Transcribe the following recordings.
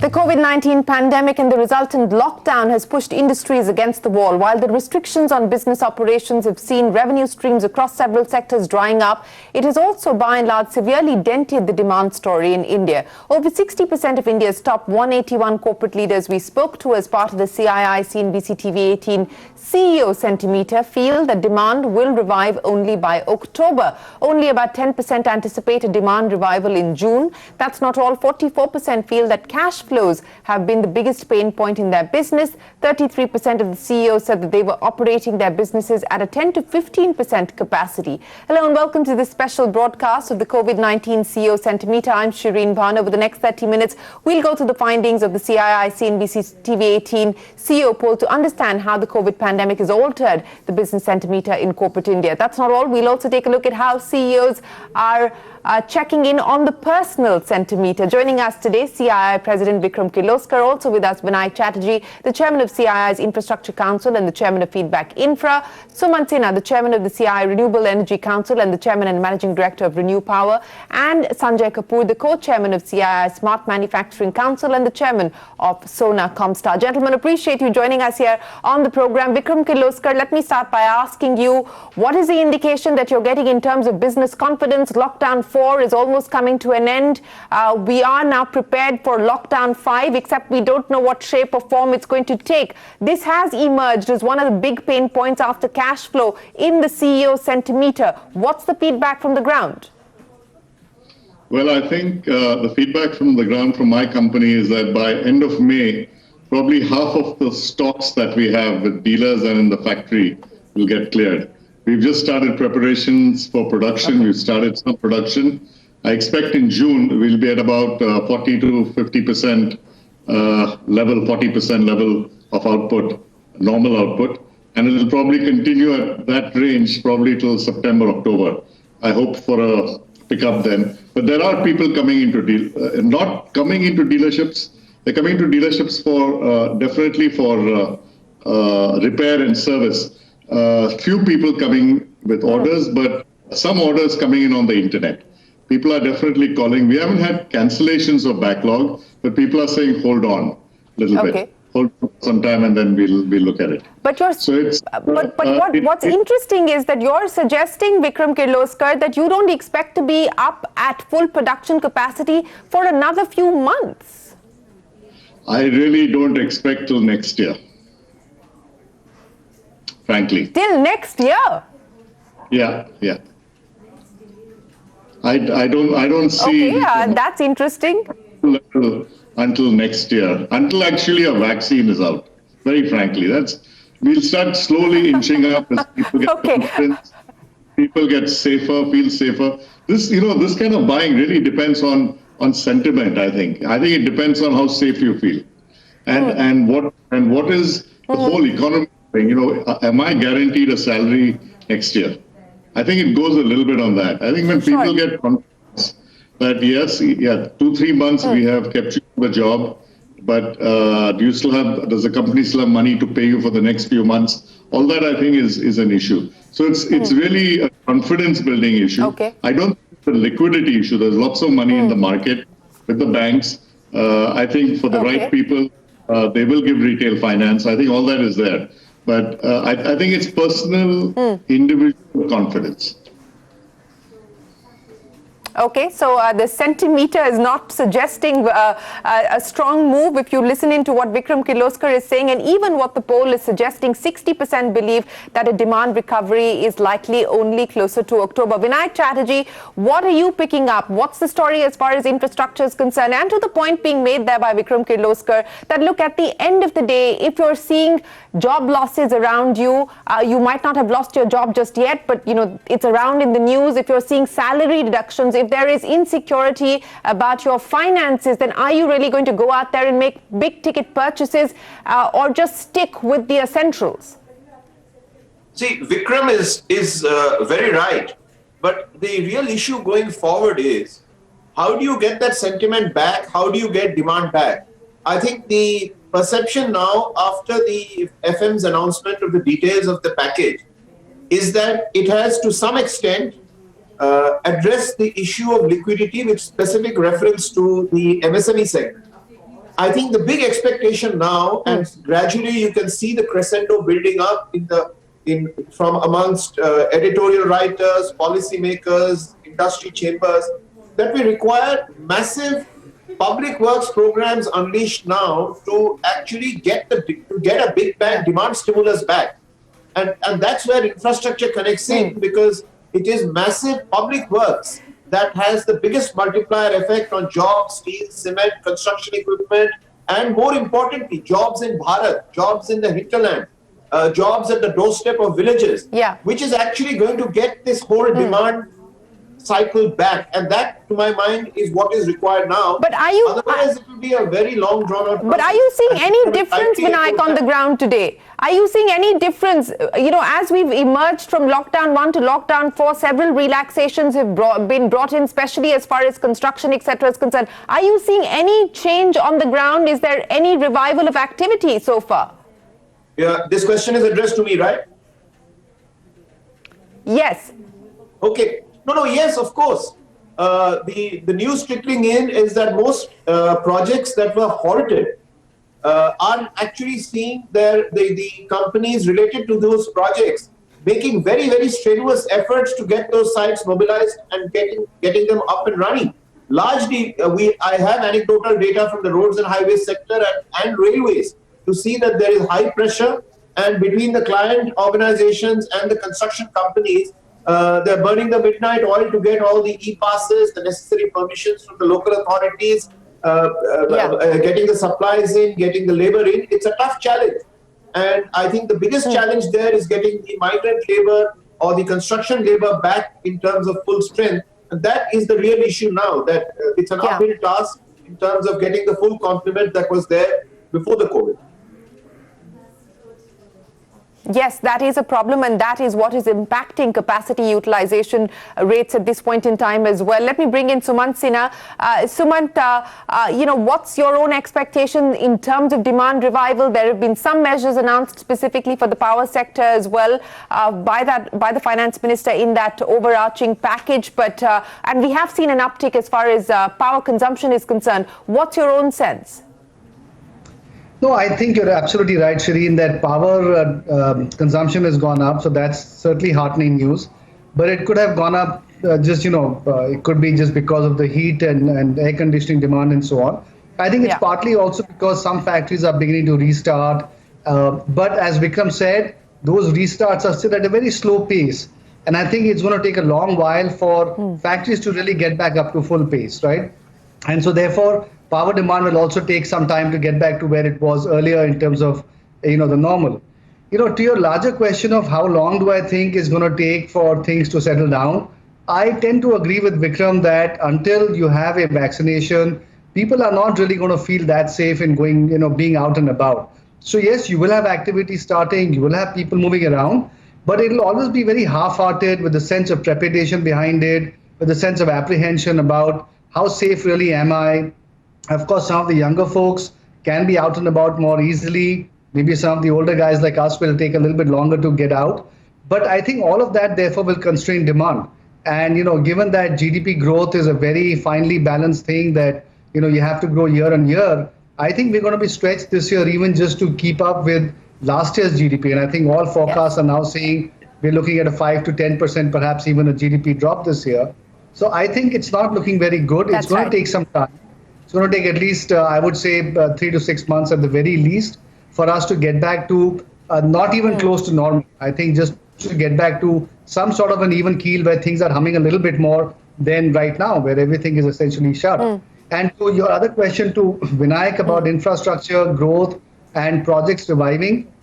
The COVID-19 pandemic and the resultant lockdown has pushed industries against the wall. While the restrictions on business operations have seen revenue streams across several sectors drying up, it has also by and large severely dented the demand story in India. Over 60% of India's top 181 corporate leaders we spoke to as part of the CII CNBC18 CEO Centimeter feel that demand will revive only by October. Only about 10% anticipate a demand revival in June. That's not all. 44% feel that cash flows have been the biggest pain point in their business. 33% of the CEOs said that they were operating their businesses at a 10 to 15% capacity. Hello and welcome to this special broadcast of the COVID-19 CEO Centimeter. I'm Shireen Bhan. Over the next 30 minutes, we'll go through the findings of the CII CNBC TV18 CEO poll to understand how the COVID pandemic has altered the business centimeter in corporate India. That's not all. We'll also take a look at how CEOs are checking in on the personal centimeter. Joining us today, CII President Vikram Kirloskar. Also with us, Vinay Chatterjee, the Chairman of CII's Infrastructure Council and the Chairman of Feedback Infra. Sumant Sinha, the Chairman of the CII Renewable Energy Council and the Chairman and Managing Director of ReNew Power. And Sanjay Kapoor, the Co-Chairman of CII Smart Manufacturing Council and the Chairman of Sona Comstar. Gentlemen, appreciate you joining us here on the program. Vikram Kirloskar, let me start by asking you, what is the indication that you're getting in terms of business confidence? Lockdown 4 is almost coming to an end. We are now prepared for lockdown 5, except we don't know what shape or form it's going to take. This has emerged as one of the big pain points after cash flow in the CEO centimeter. What's the feedback from the ground? Well, I think the feedback from the ground from my company is that by end of May, probably half of the stocks that we have with dealers and in the factory will get cleared. We've just started preparations for production. Okay. We've started some production. I expect in June we'll be at about 40 to 50% level, 40% level of output, normal output, and it will probably continue at that range probably till September, October. I hope for a pickup then. But there are people coming into not coming into dealerships. They're coming to dealerships for definitely for repair and service. Few people coming with orders, but some orders coming in on the internet. People are definitely calling. We haven't had cancellations or backlog, but people are saying, hold on a little bit. Hold on some time and then we'll look at it. But what's interesting is that you're suggesting, Vikram Kirloskar, that you don't expect to be up at full production capacity for another few months. I really don't expect till next year. Frankly. Till next year? Yeah. I don't see. Okay, that's interesting. Until next year, until actually a vaccine is out. Very frankly, we'll start slowly inching up as people get confidence, people get safer, feel safer. This kind of buying really depends on sentiment. I think it depends on how safe you feel, and what is the whole economy. Am I guaranteed a salary next year? I think it goes a little bit on that. I think when people get confidence that yes, 2-3 months we have kept you on the job, but does the company still have money to pay you for the next few months? All that I think is an issue. So it's really a confidence building issue. Okay. I don't think it's a liquidity issue. There's lots of money in the market with the banks. I think for the right people, they will give retail finance. I think all that is there. But I think it's personal, individual confidence. Okay, so the centimeter is not suggesting a strong move. If you listen into what Vikram Kirloskar is saying, and even what the poll is suggesting, 60% believe that a demand recovery is likely only closer to October. Vinay Chatterjee, what are you picking up? What's the story as far as infrastructure is concerned? And to the point being made there by Vikram Kirloskar, that look, at the end of the day, if you're seeing job losses around you, you might not have lost your job just yet, but it's around in the news. If you're seeing salary reductions, if there is insecurity about your finances, then are you really going to go out there and make big ticket purchases or just stick with the essentials? See, Vikram is very right. But the real issue going forward is, how do you get that sentiment back? How do you get demand back? I think the perception now after the FM's announcement of the details of the package is that it has to some extent address the issue of liquidity with specific reference to the MSME segment. I think the big expectation now, and gradually you can see the crescendo building up from amongst editorial writers, policymakers, industry chambers, that we require massive public works programs unleashed now to actually get a big bang demand stimulus back. And that's where infrastructure connects in, because it is massive public works that has the biggest multiplier effect on jobs, steel, cement, construction equipment, and more importantly, jobs in Bharat, jobs in the hinterland, jobs at the doorstep of villages, which is actually going to get this whole demand cycle back. And that, to my mind, is what is required now. But are you, otherwise it will be a very long drawn out process. But are you seeing any difference, Vinayak, on the ground today? Are you seeing any difference? As we've emerged from lockdown 1 to lockdown 4, several relaxations have been brought in, especially as far as construction, etc. is concerned. Are you seeing any change on the ground? Is there any revival of activity so far? Yeah, this question is addressed to me, right? Yes. Okay. No, yes, of course. The news trickling in is that most projects that were halted are actually seeing the companies related to those projects making very, very strenuous efforts to get those sites mobilized and getting them up and running. Largely, I have anecdotal data from the roads and highways sector and railways to see that there is high pressure, and between the client organizations and the construction companies, they're burning the midnight oil to get all the e-passes, the necessary permissions from the local authorities, getting the supplies in, getting the labor in. It's a tough challenge. And I think the biggest challenge there is getting the migrant labor or the construction labor back in terms of full strength. And that is the real issue now, that it's an uphill task in terms of getting the full complement that was there before the COVID. Yes, that is a problem, and that is what is impacting capacity utilization rates at this point in time as well. Let me bring in Sumant Sinha. Sumant, what's your own expectation in terms of demand revival? There have been some measures announced specifically for the power sector as well by the finance minister in that overarching package. But and we have seen an uptick as far as power consumption is concerned. What's your own sense? No, I think you're absolutely right, Shireen, that power consumption has gone up. So that's certainly heartening news. But it could have gone up it could be just because of the heat and air conditioning demand and so on. I think it's partly also because some factories are beginning to restart. But as Vikram said, those restarts are still at a very slow pace. And I think it's going to take a long while for factories to really get back up to full pace, right? And so therefore, power demand will also take some time to get back to where it was earlier in terms of, the normal. To your larger question of how long do I think is going to take for things to settle down, I tend to agree with Vikram that until you have a vaccination, people are not really going to feel that safe in going, being out and about. So yes, you will have activity starting, you will have people moving around, but it'll always be very half-hearted with a sense of trepidation behind it, with a sense of apprehension about how safe really am I. Of course, some of the younger folks can be out and about more easily. Maybe some of the older guys like us will take a little bit longer to get out. But I think all of that, therefore, will constrain demand. And, given that GDP growth is a very finely balanced thing that, you have to grow year on year, I think we're going to be stretched this year even just to keep up with last year's GDP. And I think all forecasts are now saying we're looking at a 5 to 10%, perhaps even a GDP drop this year. So I think it's not looking very good. It's going to take some time. It's going to take at least, I would say, 3 to 6 months at the very least for us to get back to not even close to normal. I think just to get back to some sort of an even keel where things are humming a little bit more than right now, where everything is essentially shut. And to your other question to Vinayak about infrastructure, growth, and projects reviving,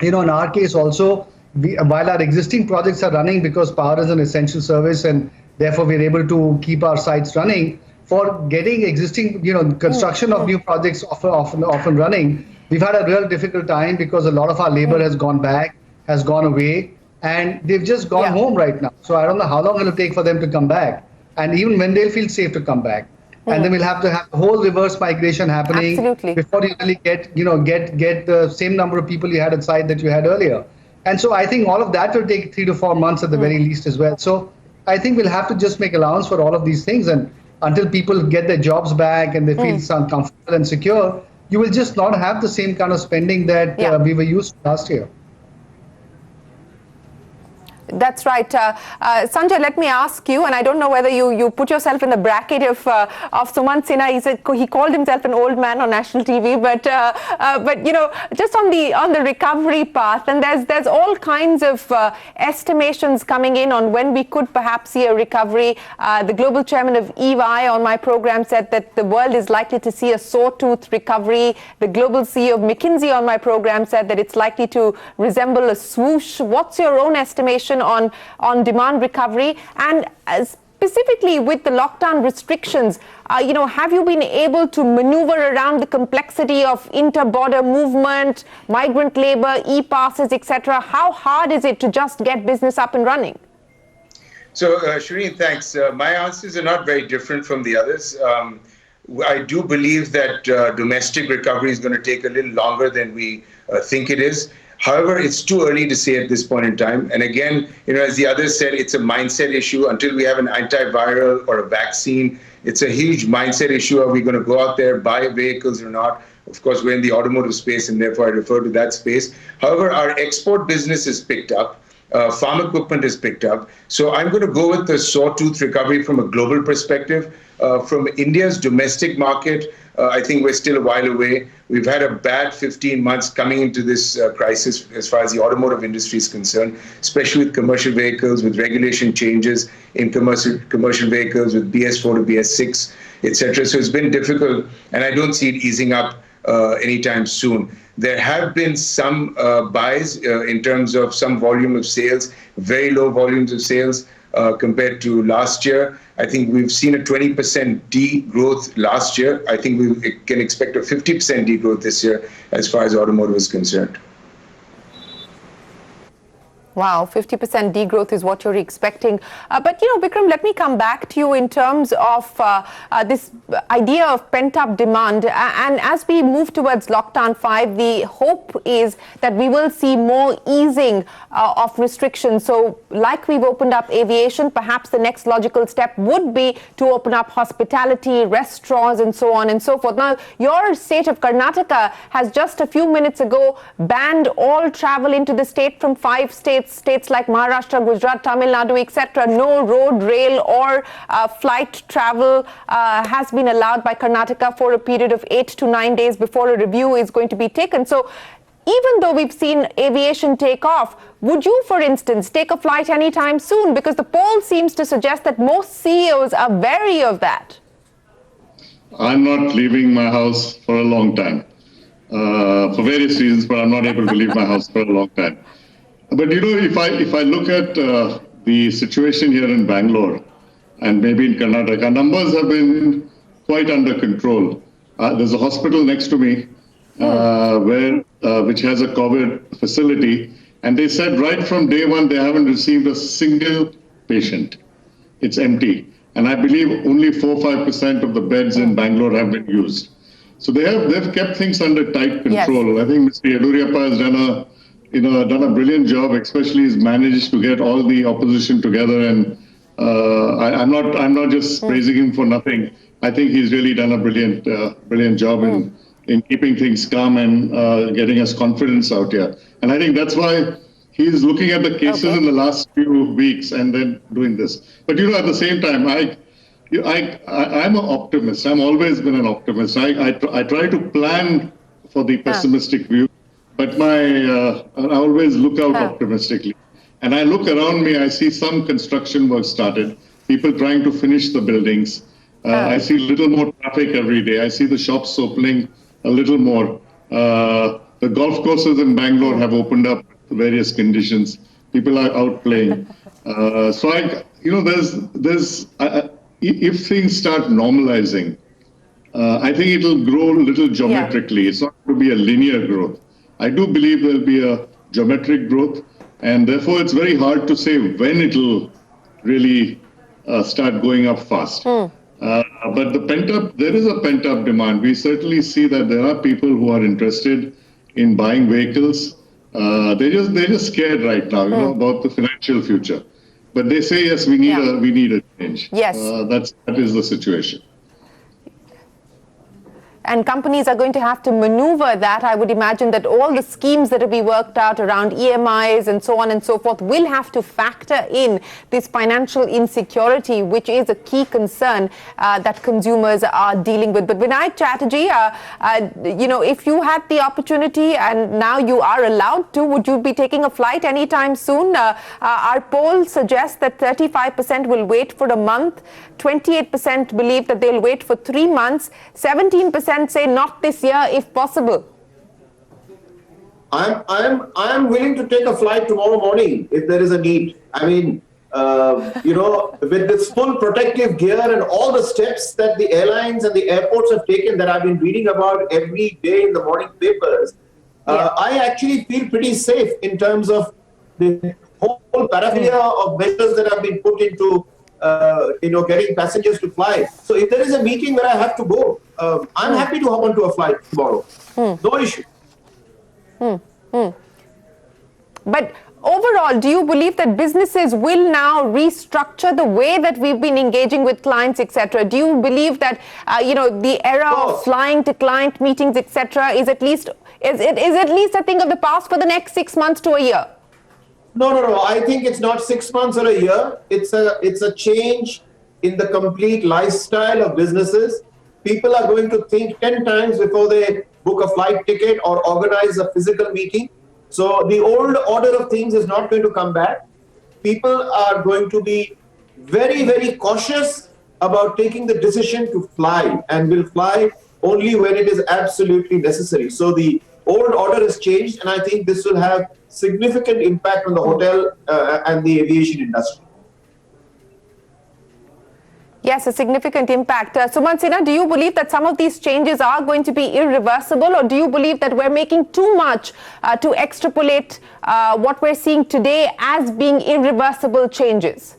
in our case also, while our existing projects are running because power is an essential service and therefore we're able to keep our sites running, for getting existing, construction of new projects often running, we've had a real difficult time because a lot of our labor has gone away, and they've just gone home right now. So I don't know how long it'll take for them to come back, and even when they'll feel safe to come back. And then we'll have to have the whole reverse migration happening before you really get the same number of people you had at site that you had earlier. And so I think all of that will take 3 to 4 months at the very least as well. So I think we'll have to just make allowance for all of these things, and until people get their jobs back and they feel some comfortable and secure, you will just not have the same kind of spending that we were used to last year. That's right. Sanjay, let me ask you, and I don't know whether you put yourself in the bracket of Sumant Sinha. He called himself an old man on national TV, but just on the recovery path, and there's all kinds of estimations coming in on when we could perhaps see a recovery. The global chairman of EY on my program said that the world is likely to see a sawtooth recovery. The global CEO of McKinsey on my program said that it's likely to resemble a swoosh. What's your own estimation on demand recovery, and specifically with the lockdown restrictions, have you been able to maneuver around the complexity of inter-border movement, migrant labor, e-passes, etc.? How hard is it to just get business up and running? So, Shireen, thanks. My answers are not very different from the others. I do believe that domestic recovery is going to take a little longer than we think it is. However, it's too early to say at this point in time. And again, as the others said, it's a mindset issue. Until we have an antiviral or a vaccine, it's a huge mindset issue. Are we going to go out there, buy vehicles or not? Of course, we're in the automotive space, and therefore I refer to that space. However, our export business has picked up. Farm equipment has picked up. So I'm going to go with the sawtooth recovery from a global perspective. From India's domestic market, I think we're still a while away. We've had a bad 15 months coming into this crisis as far as the automotive industry is concerned, especially with commercial vehicles, with regulation changes in commercial vehicles, with BS4 to BS6, etc. So it's been difficult, and I don't see it easing up anytime soon. There have been some buys in terms of some volume of sales, very low volumes of sales compared to last year. I think we've seen a 20% degrowth last year. I think we can expect a 50% degrowth this year as far as automotive is concerned. Wow, 50% degrowth is what you're expecting. But, Vikram, let me come back to you in terms of this idea of pent-up demand. And as we move towards lockdown 5, the hope is that we will see more easing of restrictions. So like we've opened up aviation, perhaps the next logical step would be to open up hospitality, restaurants, and so on and so forth. Now, your state of Karnataka has just a few minutes ago banned all travel into the state from 5 states like Maharashtra, Gujarat, Tamil Nadu, etc. No road, rail or flight travel has been allowed by Karnataka for a period of 8 to 9 days before a review is going to be taken. So even though we've seen aviation take off, would you, for instance, take a flight anytime soon? Because the poll seems to suggest that most CEOs are wary of that. I'm not leaving my house for a long time, for various reasons, but I'm not able to leave my house for a long time. But if I look at the situation here in Bangalore and maybe in Karnataka, numbers have been quite under control. There's a hospital next to me which has a COVID facility, and they said right from day one they haven't received a single patient. It's empty, and I believe only 4-5% of the beds in Bangalore have been used. So they've kept things under tight control. Yes. I think Mr. Yedurappa has done a brilliant job. Especially he's managed to get all the opposition together, and I'm not just praising him for nothing. I think he's really done a brilliant job in keeping things calm and getting us confidence out here. And I think that's why he's looking at the cases in the last few weeks and then doing this. But at the same time, I'm an optimist. I've always been an optimist. I try to plan for the pessimistic view. But I always look out optimistically. And I look around me, I see some construction work started, people trying to finish the buildings. I see a little more traffic every day. I see the shops opening a little more. The golf courses in Bangalore have opened up to various conditions. People are out playing. So if things start normalizing, I think it'll grow a little geometrically. It's not going to be a linear growth. I do believe there'll be a geometric growth, and therefore it's very hard to say when it'll really start going up fast. But there is a pent-up demand. We certainly see that there are people who are interested in buying vehicles. They're just scared right now, about the financial future. But they say, yes, we need a change. Yes. That is the situation. and companies are going to have to maneuver that. I would imagine that all the schemes that will be worked out around EMIs and so on and so forth will have to factor in this financial insecurity, which is a key concern that consumers are dealing with. But Vinayak Chatterjee, if you had the opportunity and now you are allowed to, would you be taking a flight anytime soon? Our poll suggests that 35% will wait for a month, 28% believe that they'll wait for 3 months, 17% say not this year if possible. I am willing to take a flight tomorrow morning if there is a need. I mean, with this full protective gear and all the steps that the airlines and the airports have taken that I've been reading about every day in the morning papers, I actually feel pretty safe in terms of the whole paraphernalia of measures that have been put into, getting passengers to fly. So if there is a meeting where I have to go, I'm happy to hop onto a flight tomorrow. No issue. But overall, do you believe that businesses will now restructure the way that we've been engaging with clients, etc.? Do you believe that the era of flying to client meetings, etc., is at least a thing of the past for the next 6 months to a year? No. I think it's not 6 months or a year. It's a change in the complete lifestyle of businesses. People are going to think 10 times before they book a flight ticket or organize a physical meeting. So the old order of things is not going to come back. People are going to be very, very cautious about taking the decision to fly, and will fly only when it is absolutely necessary. So the old order has changed, and I think this will have significant impact on the hotel and the aviation industry. Yes, a significant impact. Sumant Sinha, do you believe that some of these changes are going to be irreversible, or do you believe that we're making too much to extrapolate what we're seeing today as being irreversible changes?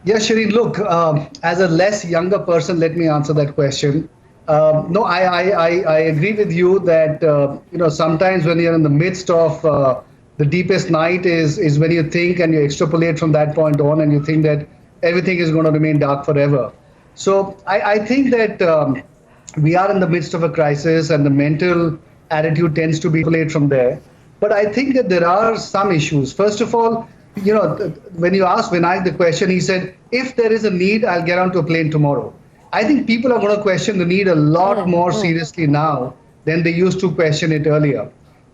Yes, Shireen, look, as a less younger person, let me answer that question. No, I agree with you that, sometimes when you're in the midst of the deepest night is when you think and you extrapolate from that point on, and you think that everything is going to remain dark forever. So I think that we are in the midst of a crisis, and the mental attitude tends to be played from there. But I think that there are some issues. First of all, when you asked Vinayak the question, he said, if there is a need, I'll get onto a plane tomorrow. I think people are going to question the need a lot more seriously now than they used to question it earlier.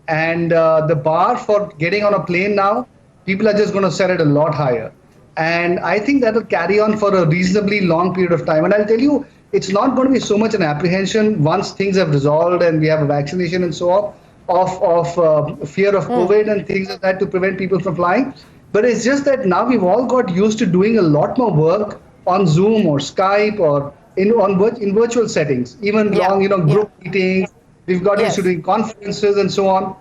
And the bar for getting on a plane now, people are just going to set it a lot higher. And I think that will carry on for a reasonably long period of time. And I'll tell you, it's not going to be so much an apprehension once things have resolved and we have a vaccination and so on, of fear of COVID and things like that to prevent people from flying. But it's just that now we've all got used to doing a lot more work on Zoom or Skype or in virtual settings, even long, group meetings. We've got used to doing conferences and so on.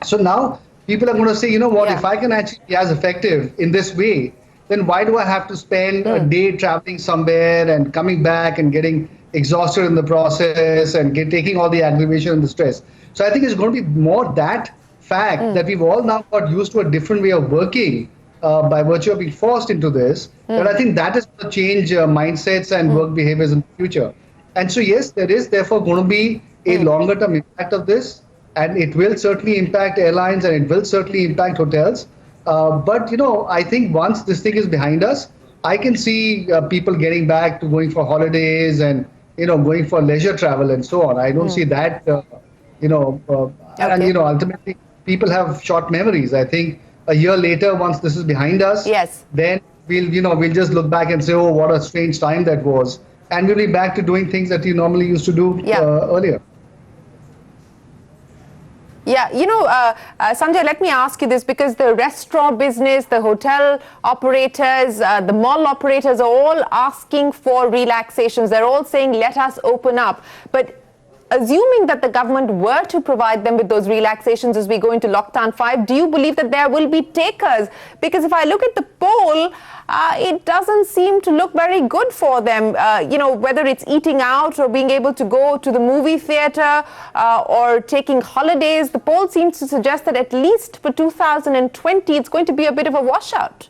So now people are going to say, if I can actually be as effective in this way, then why do I have to spend a day traveling somewhere and coming back and getting exhausted in the process and taking all the aggravation and the stress? So I think it's going to be more that fact that we've all now got used to a different way of working by virtue of being forced into this. But I think that is going to change mindsets and work behaviors in the future. And so, yes, there is therefore going to be a longer term impact of this. And it will certainly impact airlines, and it will certainly impact hotels. But, I think once this thing is behind us, I can see people getting back to going for holidays and, going for leisure travel and so on. I don't see that, and, ultimately people have short memories. I think a year later, once this is behind us, then we'll just look back and say, oh, what a strange time that was. And we'll be back to doing things that you normally used to do earlier. Yeah, Sanjay, let me ask you this, because the restaurant business, the hotel operators, the mall operators are all asking for relaxations. They're all saying, let us open up. But assuming that the government were to provide them with those relaxations as we go into lockdown 5, do you believe that there will be takers? Because if I look at the poll, it doesn't seem to look very good for them, whether it's eating out or being able to go to the movie theater or taking holidays. The poll seems to suggest that at least for 2020, it's going to be a bit of a washout.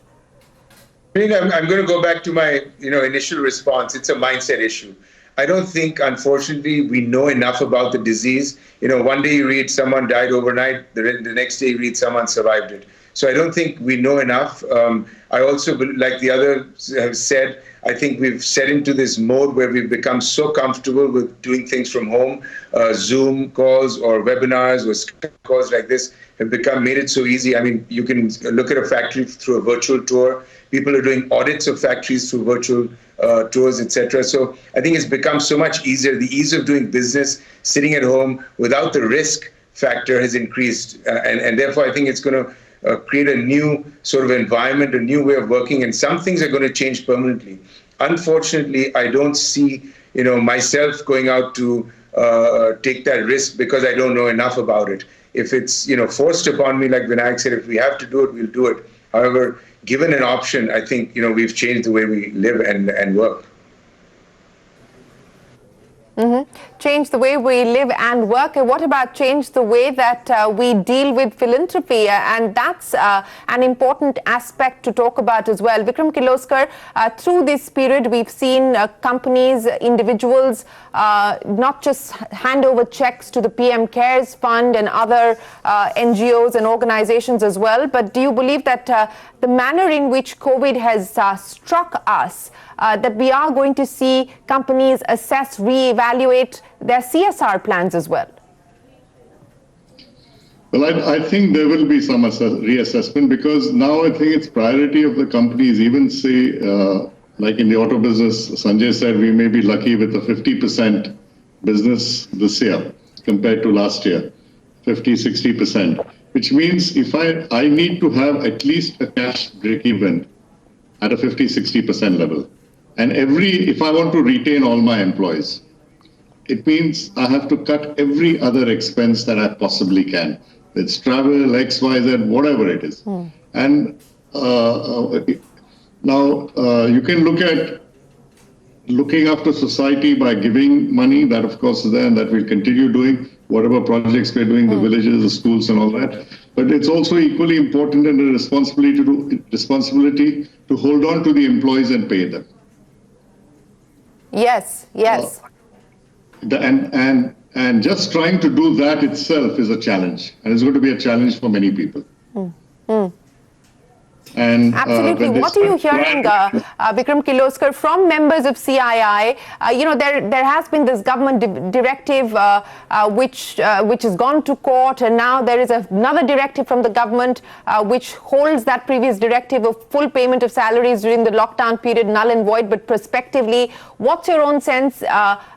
I'm going to go back to my initial response. It's a mindset issue. I don't think, unfortunately, we know enough about the disease. One day you read someone died overnight, the next day you read someone survived it. So I don't think we know enough. I also, like the others have said, I think we've set into this mode where we've become so comfortable with doing things from home. Zoom calls or webinars or Skype calls like this have made it so easy. I mean, you can look at a factory through a virtual tour. People are doing audits of factories through virtual tours, etc. So I think it's become so much easier. The ease of doing business, sitting at home without the risk factor has increased. And therefore, I think it's going to create a new sort of environment, a new way of working, and some things are going to change permanently. Unfortunately, I don't see, myself going out to take that risk because I don't know enough about it. If it's, forced upon me, like Vinayak said, if we have to do it, we'll do it. However, given an option, I think, we've changed the way we live and work. Change the way we live and work. What about change the way that we deal with philanthropy? And that's an important aspect to talk about as well. Vikram Kirloskar, through this period, we've seen companies, individuals, not just hand over checks to the PM CARES Fund and other NGOs and organizations as well. But do you believe that the manner in which COVID has struck us, that we are going to see companies assess, re-evaluate their CSR plans as well? Well, I think there will be some reassessment, because now I think it's priority of the companies, even say, like in the auto business, Sanjay said, we may be lucky with a 50% business this year compared to last year, 50-60%, which means if I need to have at least a cash break-even at a 50-60% level. And if I want to retain all my employees, it means I have to cut every other expense that I possibly can. It's travel, X, Y, Z, whatever it is. And now you can look at looking after society by giving money. That, of course, is there, and that we'll continue doing, whatever projects we're doing, the villages, the schools, and all that. But it's also equally important and a responsibility to hold on to the employees and pay them. Yes, yes. And just trying to do that itself is a challenge, and it's going to be a challenge for many people. And absolutely. What are you hearing, Vikram Kirloskar, from members of CII? There has been this government directive which has gone to court, and now there is another directive from the government which holds that previous directive of full payment of salaries during the lockdown period null and void. But prospectively, what's your own sense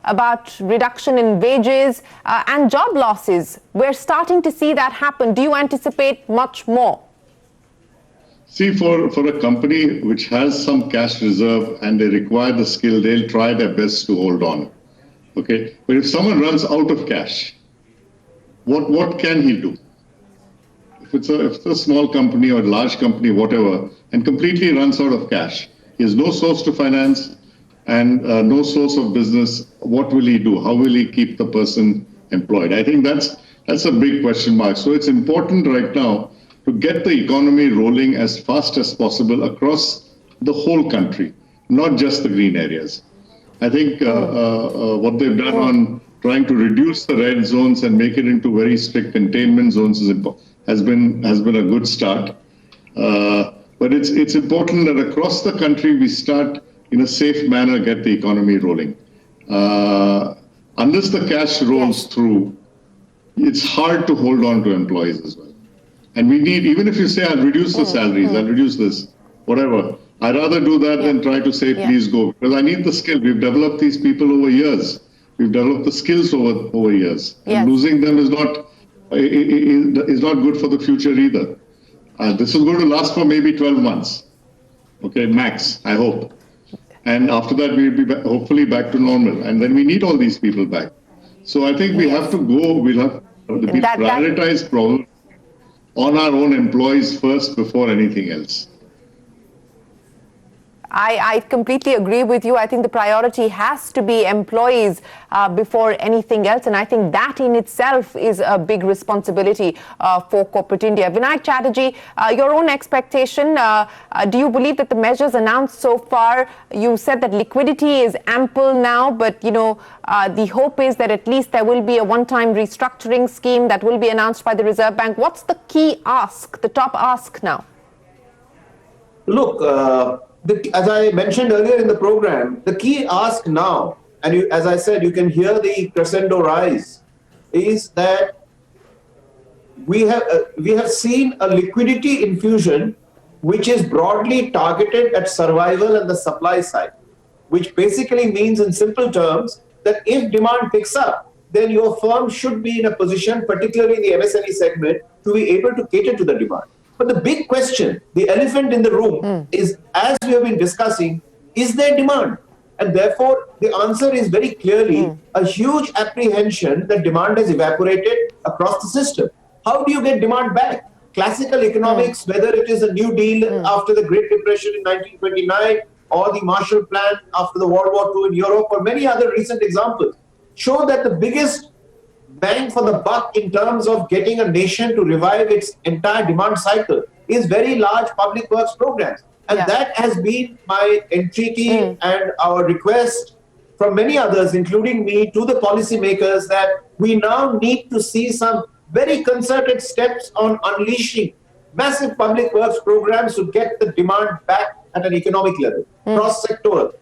about reduction in wages and job losses? We're starting to see that happen. Do you anticipate much more? See, for a company which has some cash reserve and they require the skill, they'll try their best to hold on. Okay, but if someone runs out of cash, what can he do? If it's a small company or a large company, whatever, and completely runs out of cash, he has no source to finance and no source of business. What will he do? How will he keep the person employed? I think that's a big question mark. So it's important right now to get the economy rolling as fast as possible across the whole country, not just the green areas. I think what they've done on trying to reduce the red zones and make it into very strict containment zones has been a good start. But it's important that across the country we start in a safe manner, get the economy rolling. Unless the cash rolls through, it's hard to hold on to employees as well. And we need, even if you say, I'll reduce the salaries, I'll reduce this, whatever, I'd rather do that than try to say, please go. Because I need the skill. We've developed these people over years. We've developed the skills over years. And losing them is not good for the future either. This is going to last for maybe 12 months. Okay, max, I hope. And after that, we'll be hopefully back to normal. And then we need all these people back. So I think we have to go, we'll have to be prioritized problems on our own employees first before anything else. I completely agree with you. I think the priority has to be employees before anything else. And I think that in itself is a big responsibility for corporate India. Vinayak Chatterjee, your own expectation, do you believe that the measures announced so far, you said that liquidity is ample now, but the hope is that at least there will be a one-time restructuring scheme that will be announced by the Reserve Bank. What's the key ask, the top ask now? Look, as I mentioned earlier in the program, the key ask now, and as I said, you can hear the crescendo rise, is that we have seen a liquidity infusion which is broadly targeted at survival and the supply side, which basically means in simple terms that if demand picks up, then your firm should be in a position, particularly in the MSME segment, to be able to cater to the demand. But the big question, the elephant in the room is, as we have been discussing, is there demand? And therefore, the answer is very clearly a huge apprehension that demand has evaporated across the system. How do you get demand back? Classical economics, whether it is a New Deal after the Great Depression in 1929 or the Marshall Plan after the World War II in Europe or many other recent examples, show that the biggest bang for the buck in terms of getting a nation to revive its entire demand cycle is very large public works programs. And that has been my entreaty and our request from many others, including me, to the policymakers that we now need to see some very concerted steps on unleashing massive public works programs to get the demand back at an economic level, cross-sectoral.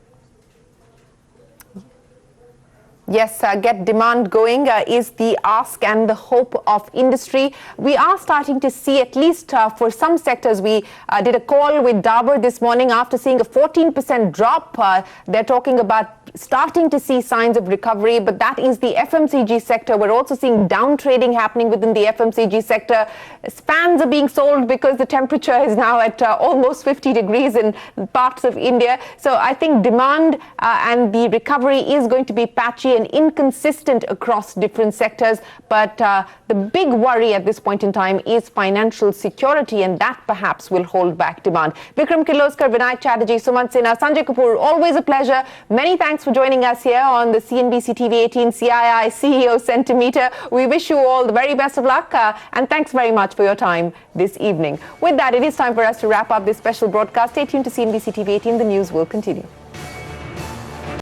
Yes, get demand going is the ask and the hope of industry. We are starting to see, at least for some sectors, we did a call with Dabur this morning after seeing a 14% drop. They're talking about starting to see signs of recovery, but that is the FMCG sector. We're also seeing down trading happening within the FMCG sector. Fans are being sold because the temperature is now at almost 50 degrees in parts of India. So I think demand and the recovery is going to be patchy and inconsistent across different sectors. But the big worry at this point in time is financial security, and that perhaps will hold back demand. Vikram Kirloskar, Vinayak Chatterjee, Sumant Sinha, Sanjay Kapoor, always a pleasure. Many thanks for joining us here on the CNBC TV18 CII CEO Centimeter. We wish you all the very best of luck and thanks very much for your time this evening. With that, it is time for us to wrap up this special broadcast. Stay tuned to CNBC TV18. The news will continue.